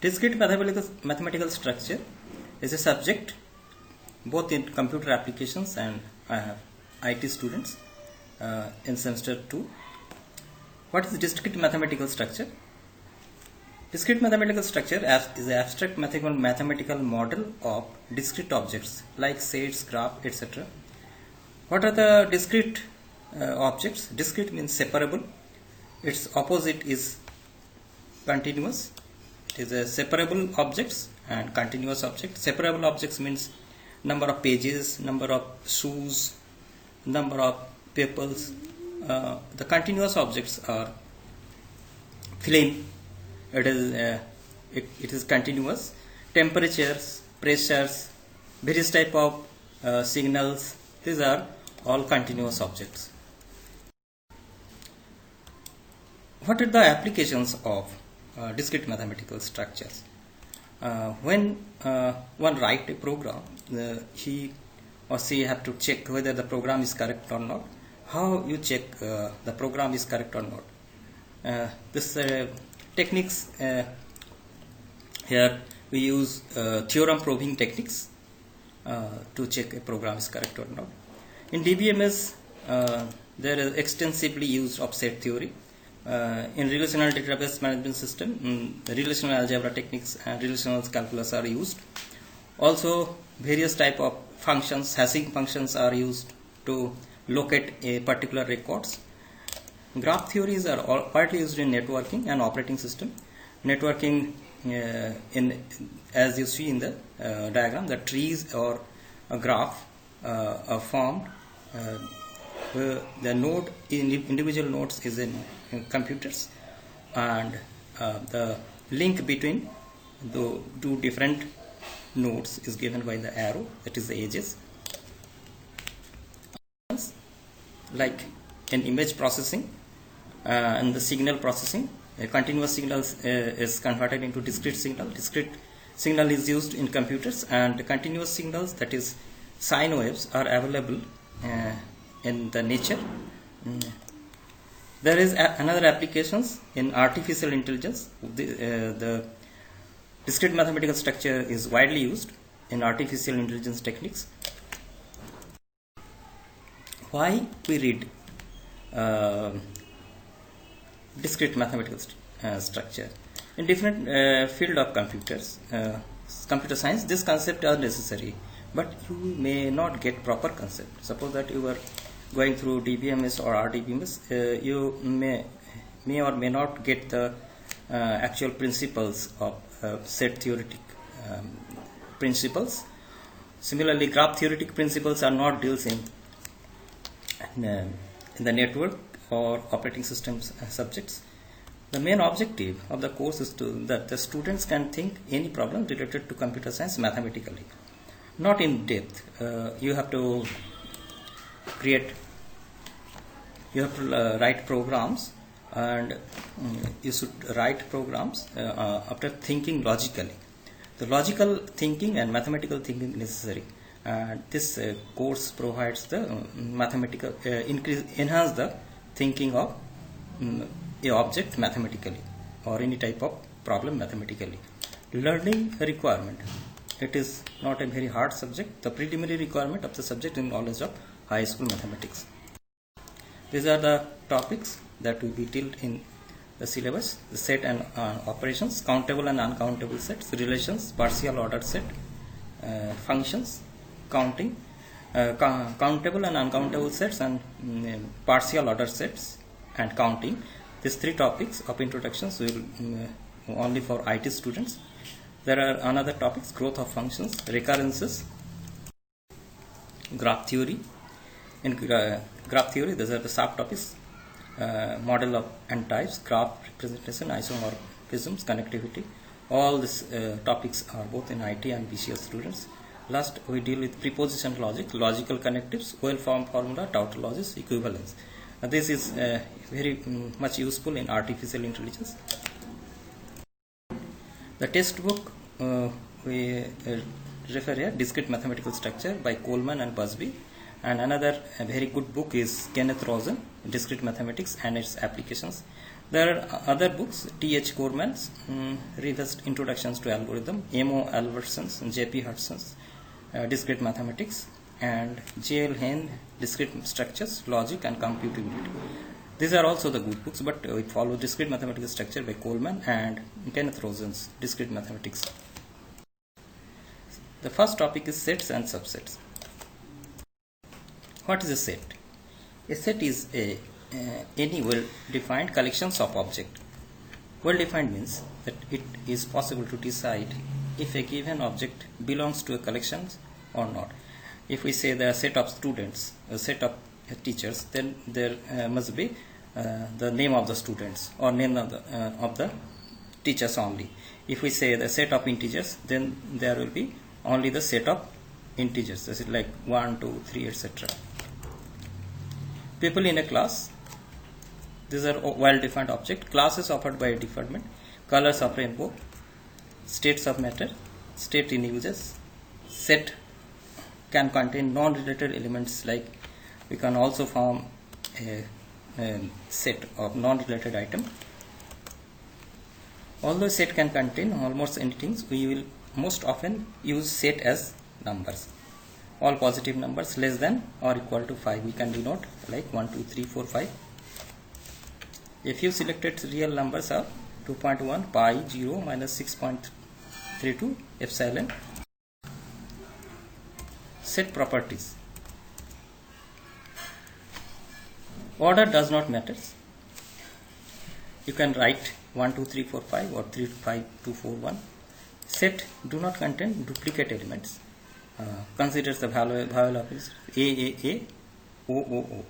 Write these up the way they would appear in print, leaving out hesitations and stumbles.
Discrete mathematical structure is a subject both in computer applications and IT students in semester 2. What is discrete mathematical structure? Discrete mathematical structure is an abstract mathematical model of discrete objects like sets, graph, etc. What are the discrete objects? Discrete means separable. Its opposite is continuous. It is a separable objects and continuous objects. Separable objects means number of pages, number of shoes, number of peoples. The continuous objects are film. It is continuous. Temperatures, pressures, various type of signals. These are all continuous objects. What are the applications of discrete mathematical structures? When one write a program, he or she have to check whether the program is correct or not. How you check the program is correct or not? This techniques here we use theorem proving techniques to check a program is correct or not. In DBMS, there is extensively used of set theory. In relational database management system, relational algebra techniques and relational calculus are used. Also, various type of functions, hashing functions are used to locate a particular records. Graph theories are all partly used in networking and operating system. Networking, as you see in the diagram, the trees or a graph are formed. The node individual nodes is in computers, and the link between the two different nodes is given by the arrow, that is the edges. Like in image processing and the signal processing, a continuous signal is converted into discrete signal. Discrete signal is used in computers, and continuous signals, that is sine waves, are available in the nature. There is another applications in artificial intelligence. The discrete mathematical structure is widely used in artificial intelligence techniques. Why we read discrete mathematical structure? In different field of computers, computer science, this concept are necessary, but you may not get proper concept. Suppose that you are going through DBMS or RDBMS, you may or may not get the actual principles of set theoretic principles. Similarly, graph theoretic principles are not dealt in the network or operating systems subjects. The main objective of the course is that the students can think any problem related to computer science mathematically, not in depth. You have to write programs, and you should write programs after thinking logically. The logical thinking and mathematical thinking necessary. This course provides the mathematical enhance the thinking of a object mathematically or any type of problem mathematically. Learning requirement. It is not a very hard subject. The preliminary requirement of the subject is knowledge of high school mathematics. These are the topics that will be dealt in the syllabus: the set and operations, countable and uncountable sets, relations, partial ordered set, functions, counting, countable and uncountable sets, and partial ordered sets and counting. These three topics of introductions will only for IT students. There are another topics: growth of functions, recurrences, graph theory. In graph theory, these are the subtopics: model of n types, graph representation, isomorphisms, connectivity. All these topics are both in IT and BCS students. Last, we deal with preposition logic, logical connectives, well-formed formula, tautologies, equivalence. This is very much useful in artificial intelligence. The textbook we refer here, Discrete Mathematical Structure by Coleman and Busby. And another very good book is Kenneth Rosen, Discrete Mathematics and its Applications. There are other books, T.H. Gorman's Revised Introductions to Algorithm, M.O. Alverson's, J.P. Hudson's Discrete Mathematics, and J.L. Hayne, Discrete Structures, Logic and Computability. These are also the good books, but we follow Discrete Mathematical Structure by Coleman and Kenneth Rosen's Discrete Mathematics. The first topic is sets and subsets. What is a set? A set is any well-defined collections of objects. Well-defined means that it is possible to decide if a given object belongs to a collection or not. If we say the set of students, a set of teachers, then there must be the name of the students or name of the teachers only. If we say the set of integers, then there will be only the set of integers. This is like 1, 2, 3, etc. People in a class. These are well-defined objects. Classes offered by a department. Colors of rainbow. States of matter. State in uses. Set can contain non-related elements, like we can also form a set of non-related item. Although set can contain almost anything, we will most often use set as numbers. All positive numbers less than or equal to 5 we can denote like 1, 2, 3, 4, 5. A few selected real numbers are 2.1, pi, 0, minus 6.32, epsilon. Set properties. Order does not matter. You can write 1, 2, 3, 4, 5 or 3, 5, 2, 4, 1. Set do not contain duplicate elements. Considers the value of A, O.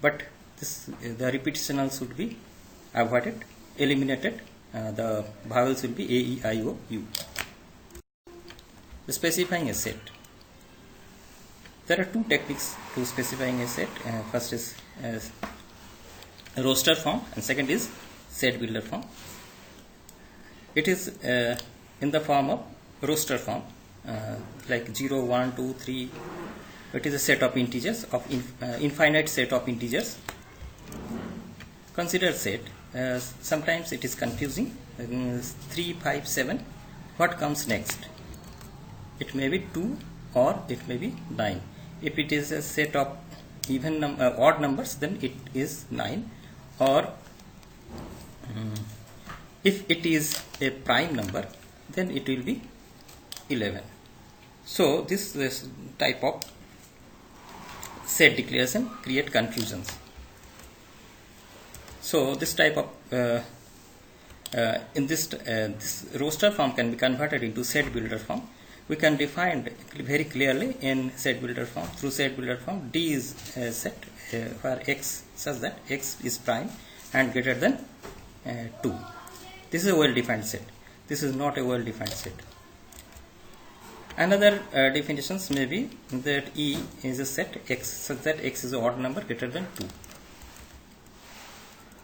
But the repetition should be avoided, eliminated. The vowels will be A, E, I, O, U. Specifying a set. There are two techniques to specifying a set. First is roster form and second is set builder form. It is in the form of roster form, like 0, 1, 2, 3. It is a set of integers, of infinite set of integers. Consider set. Sometimes it is confusing. 3, 5, 7. What comes next? It may be 2 or it may be 9. If it is a set of even odd numbers, then it is 9. Or if it is a prime number, then it will be 11. So this type of set declaration create confusions. So this type of in this roster form can be converted into set builder form. We can define very clearly in set builder form. Through set builder form, D is a set where X such that X is prime and greater than 2. This is a well-defined set. This is not a well-defined set. Another definitions may be that E is a set X such that X is an odd number greater than 2.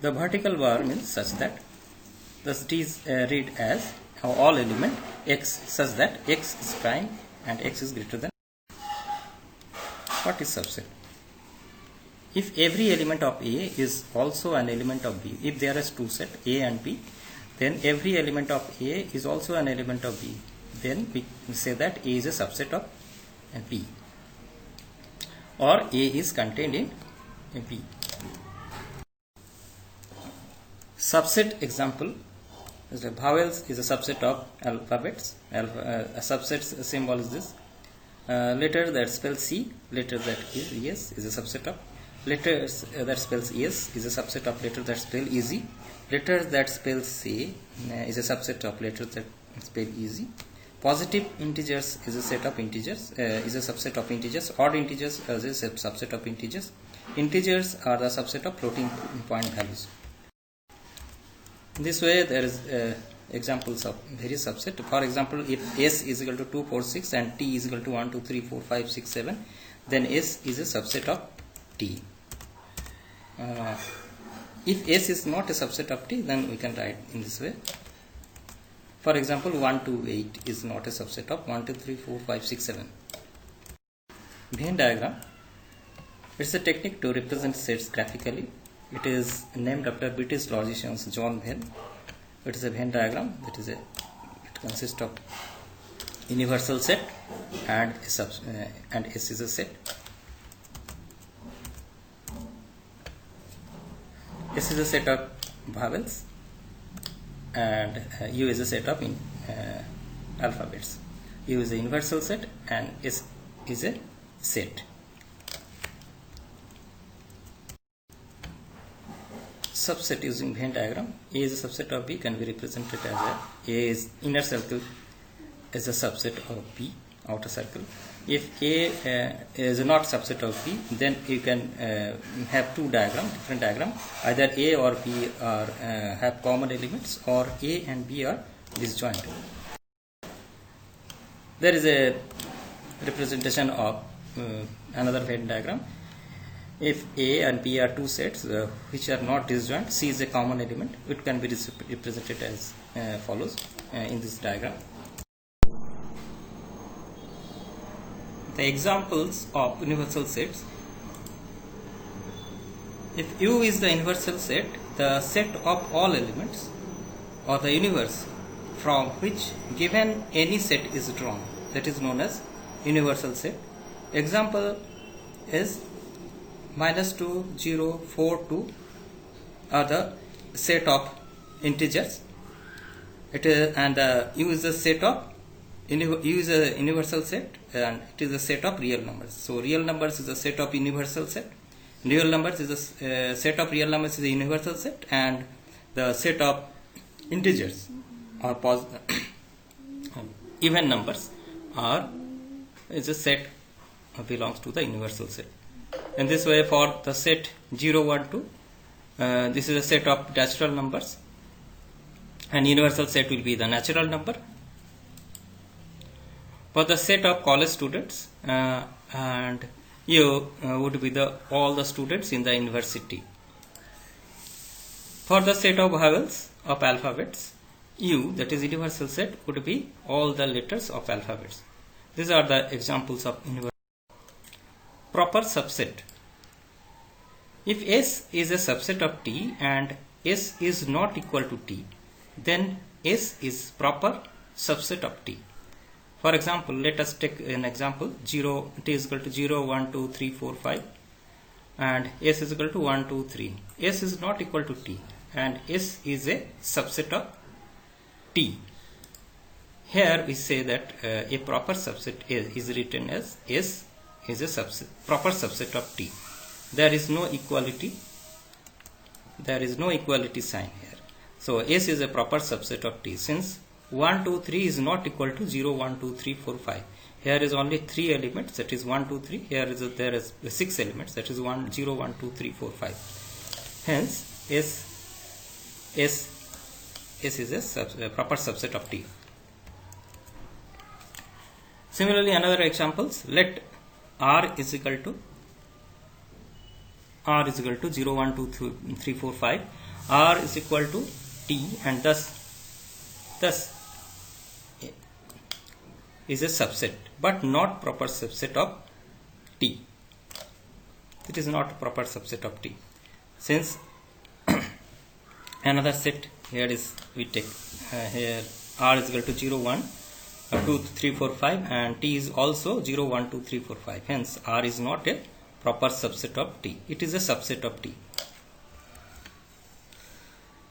The vertical bar means such that thus D is read as all element X such that X is prime and X is greater than. What is subset? If every element of A is also an element of B, if there is two sets A and B, then every element of A is also an element of B. Then we say that A is a subset of B, or A is contained in B. Subset example is the vowels is a subset of alphabets. A subset symbol is this. Letter that spells C, letter that is yes is a subset of. Letters that spells yes is a subset of letter that spell easy. Letters that spells C is a subset of letters that spell easy. Positive integers is a set of integers, is a subset of integers. Odd integers is a subset of integers. Integers are the subset of floating point values. In this way, there is examples of various subset. For example, if S is equal to 2, 4, 6 and T is equal to 1, 2, 3, 4, 5, 6, 7, then S is a subset of T. If S is not a subset of T, then we can write in this way. For example, 1 to 8 is not a subset of 1, 2, 3, 4, 5, 6, 7. Venn diagram. It's a technique to represent sets graphically. It is named after British logician John Venn. It is a Venn diagram. It consists of universal set and and S is a set. S is a set of vowels and U is a set of alphabets. U is a universal set and S is a set. Subset using Venn diagram. A is a subset of B, can be represented as A is inner circle is a subset of B, outer circle. If A is not subset of B, then you can have two different diagram. Either A or B are have common elements, or A and B are disjoint. There is a representation of another Venn diagram. If A and B are two sets which are not disjoint, C is a common element. It can be represented as follows in this diagram. The examples of universal sets. If U is the universal set, the set of all elements or the universe from which given any set is drawn, that is known as universal set. Example is -2, 0, 4, 2 are the set of integers. It is, and U is a set of U is a universal set, and it is a set of real numbers. So real numbers is a set of universal set. Real numbers is a set of real numbers is a universal set, and the set of integers or even numbers is a set belongs to the universal set. In this way, for the set 0, 1, 2, this is a set of natural numbers, and universal set will be the natural number. For the set of college students, and U would be all the students in the university. For the set of vowels of alphabets, U, that is universal set, would be all the letters of alphabets. These are the examples of universal. Proper subset. If S is a subset of T and S is not equal to T, then S is proper subset of T. For example, let us take an example. T is equal to 0, 1, 2, 3, 4, 5, and S is equal to 1, 2, 3. S is not equal to T, and S is a subset of T. Here we say that a proper subset is written as S is a proper subset of T. There is no equality. There is no equality sign here. So S is a proper subset of T. Since 1, 2, 3 is not equal to 0, 1, 2, 3, 4, 5. Here is only 3 elements, that is 1, 2, 3. Here is there is 6 elements, that is 0, 1, 2, 3, 4, 5. Hence, S is a proper subset of T. Similarly, another examples. Let R is equal to 0, 1, 2, 3, 4, 5. R is equal to T, and thus is a subset, but not proper subset of T. It is not proper subset of T. Since another set here is, we take here R is equal to 0, 1, 2, 3, 4, 5, and T is also 0, 1, 2, 3, 4, 5. Hence, R is not a proper subset of T. It is a subset of T.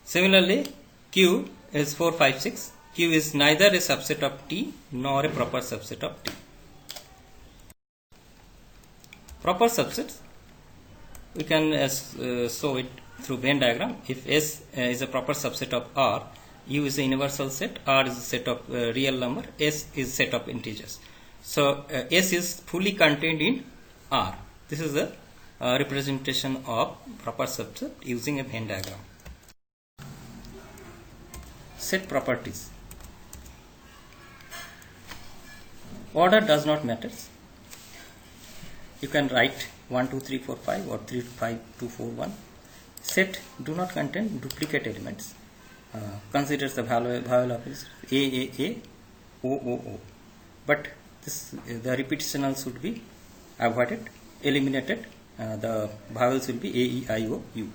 Similarly, Q is 4, 5, 6. Q is neither a subset of T nor a proper subset of T. Proper subsets, we can show it through Venn diagram. If S is a proper subset of R, U is a universal set, R is a set of real number, S is a set of integers. So S is fully contained in R. This is the representation of proper subset using a Venn diagram. Set properties. Order does not matter. You can write 1, 2, 3, 4, 5 or 3, 5, 2, 4, 1. Set do not contain duplicate elements. Considers the vowel of A, O. But the repetition should be avoided, eliminated. The vowels will be A, E, I, O, U.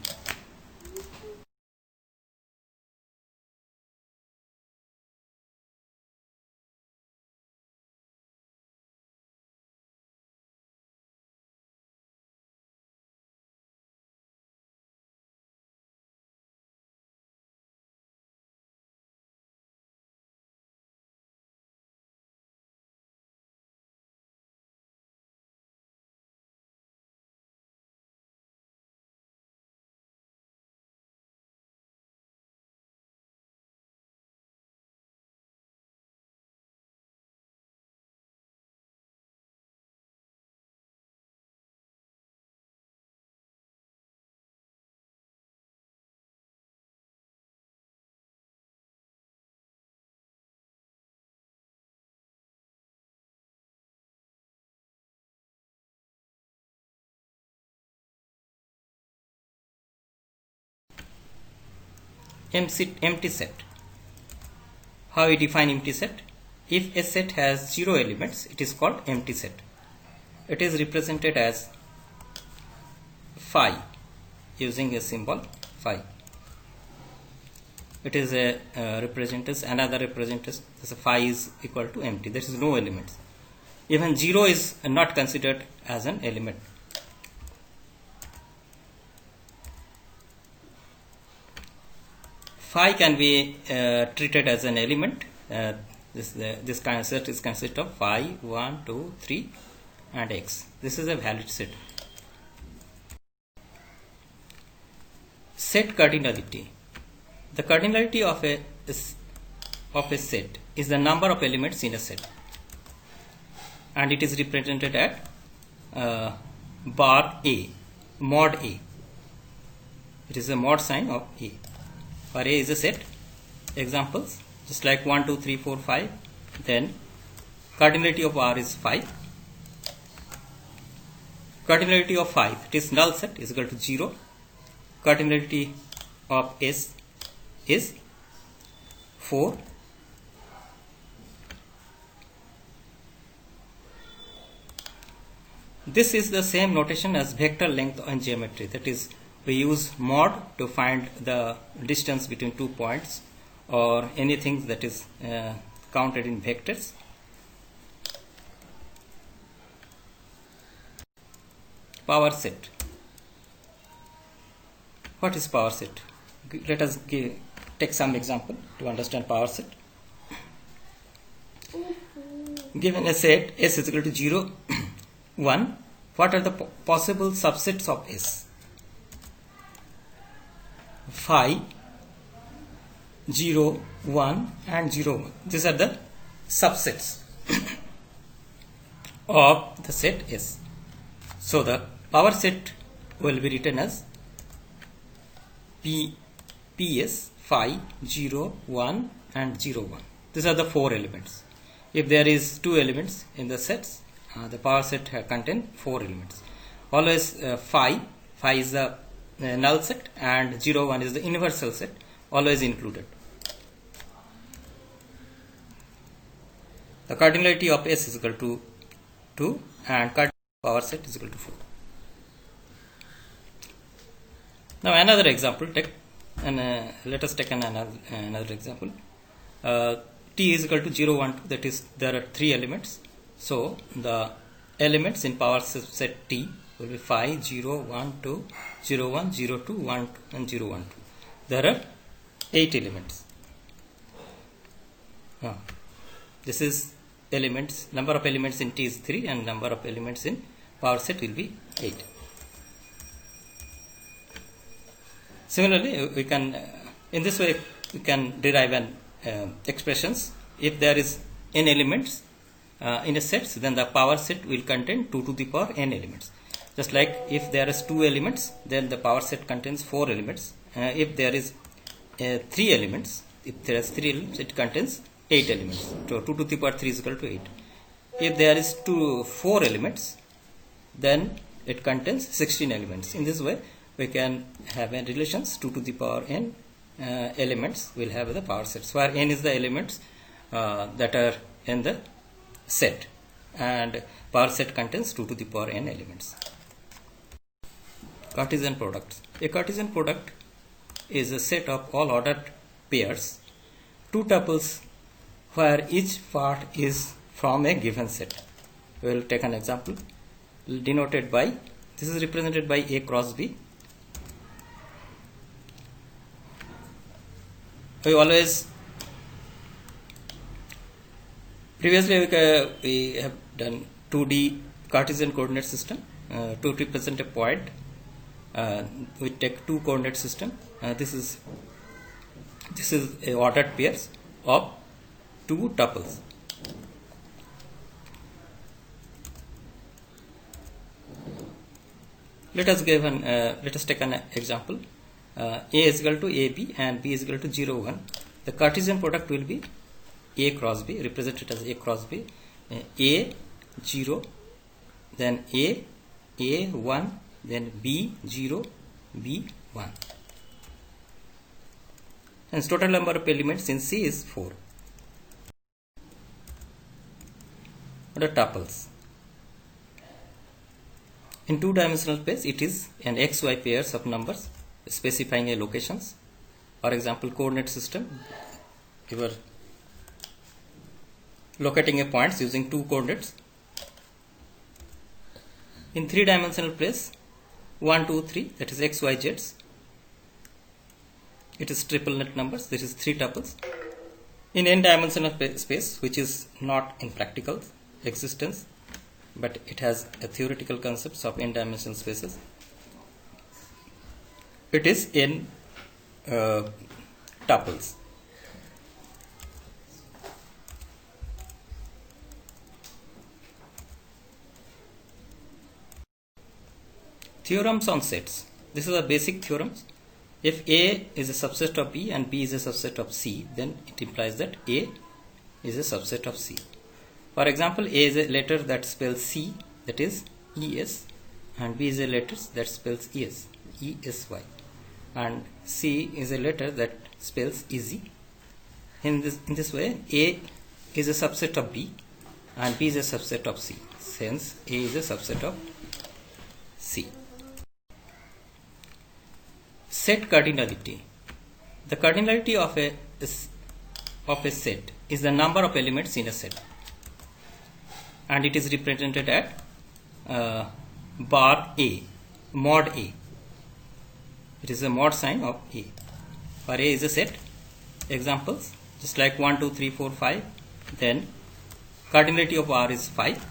empty set. How we define empty set? If a set has 0 elements, it is called empty set. It is represented as phi using a symbol phi. It is a another representatives. So phi is equal to empty. There is no elements. Even 0 is not considered as an element. Phi can be treated as an element. This kind of set is consist of phi 1, 2, 3 and x. This is a valid set. Set cardinality. The cardinality of a set is the number of elements in a set, and it is represented at bar A, mod A. It is a mod sign of A. Where A is a set. Examples just like 1, 2, 3, 4, 5. Then cardinality of R is 5. Cardinality of 5, it is null set, is equal to 0. Cardinality of S is 4. This is the same notation as vector length in geometry. That is, we use mod to find the distance between 2 points or anything that is counted in vectors. Power set. What is power set? Let us take some example to understand power set. Given a set S is equal to 0, 1, what are the possible subsets of S? Phi, 0, 1 and 0, 1. These are the subsets of the set S. So the power set will be written as PS phi 0, 1 and 0, 1. These are the 4 elements. If there is 2 elements in the sets, the power set contain 4 elements. Always phi is the null set and 0, 1 is the universal set, always included. The cardinality of S is equal to 2 and cardinality of power set is equal to 4. Now another example, let us take another example. T is equal to 0, 1, 2, that is there are 3 elements. So the elements in power set T will be phi 0, 1, 2, 0, 1, 0, 2, 1, 2 and 0, 1, 2. There are 8 elements. This is elements, number of elements in T is 3 and number of elements in power set will be 8. Similarly, we can in this way we can derive an expressions. If there is n elements in a set, then the power set will contain 2 to the power n elements. Just like if there is 2 elements, then the power set contains 4 elements. If there is 3 elements, it contains 8 elements. So 2 to the power 3 is equal to 8. If there is 4 elements, then it contains 16 elements. In this way, we can have a relations 2 to the power n elements will have the power sets, where n is the elements that are in the set, and power set contains 2 to the power n elements. Cartesian products. A Cartesian product is a set of all ordered pairs, 2 tuples where each part is from a given set. We will take an example denoted by, this is represented by A cross B. We always, previously we have done 2D Cartesian coordinate system to represent a point. We take 2 coordinate system. This is a ordered pairs of 2 tuples. Let us take an example. A is equal to AB and B is equal to 0, 1. The Cartesian product will be A cross B, represented as A cross B. A 0, then A 1, then B 0, B 1. Hence total number of elements in C is 4. What are tuples? In two-dimensional space, it is an XY pairs of numbers specifying a locations. For example, coordinate system, you are locating a points using two coordinates. In three-dimensional place, 1, 2, 3, that is X, Y, Z's. It is triple net numbers, this is 3 tuples. In n-dimensional space, which is not in practical existence, but it has a theoretical concepts of n-dimensional spaces, it is n tuples. Theorems on sets. This is a basic theorems. If A is a subset of B and B is a subset of C, then it implies that A is a subset of C. For example, A is a letter that spells C, that is ES, and B is a letter that spells ES, ESY, and C is a letter that spells EZ. In this way, A is a subset of B and B is a subset of C. Hence, A is a subset of C. Set cardinality. The cardinality of a set is the number of elements in a set, and it is represented at bar A, mod A. It is a mod sign of A. For A is a set. Examples, just like 1, 2, 3, 4, 5. Then cardinality of R is 5.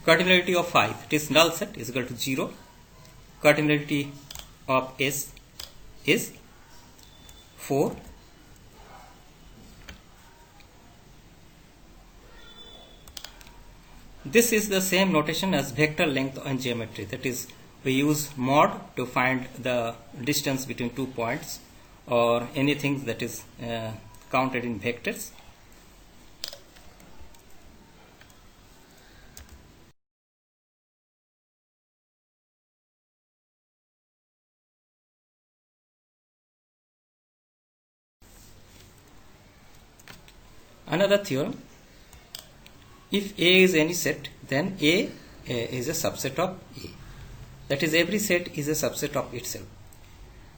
Cardinality of 5, it is null set, is equal to 0. Cardinality of S is 4. This is the same notation as vector length in geometry. That is, we use mod to find the distance between 2 points or anything that is counted in vectors. Another theorem, if A is any set, then A is a subset of A. That is, every set is a subset of itself.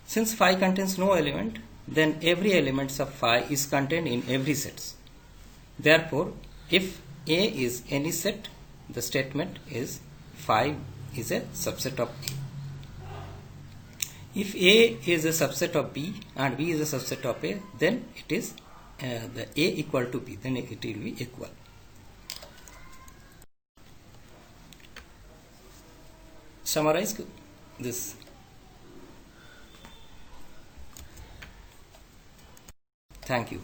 Since phi contains no element, then every element of phi is contained in every set. Therefore, if A is any set, the statement is phi is a subset of A. If A is a subset of B and B is a subset of A, then it is the A equal to B, then it will be equal. Summarize this. Thank you.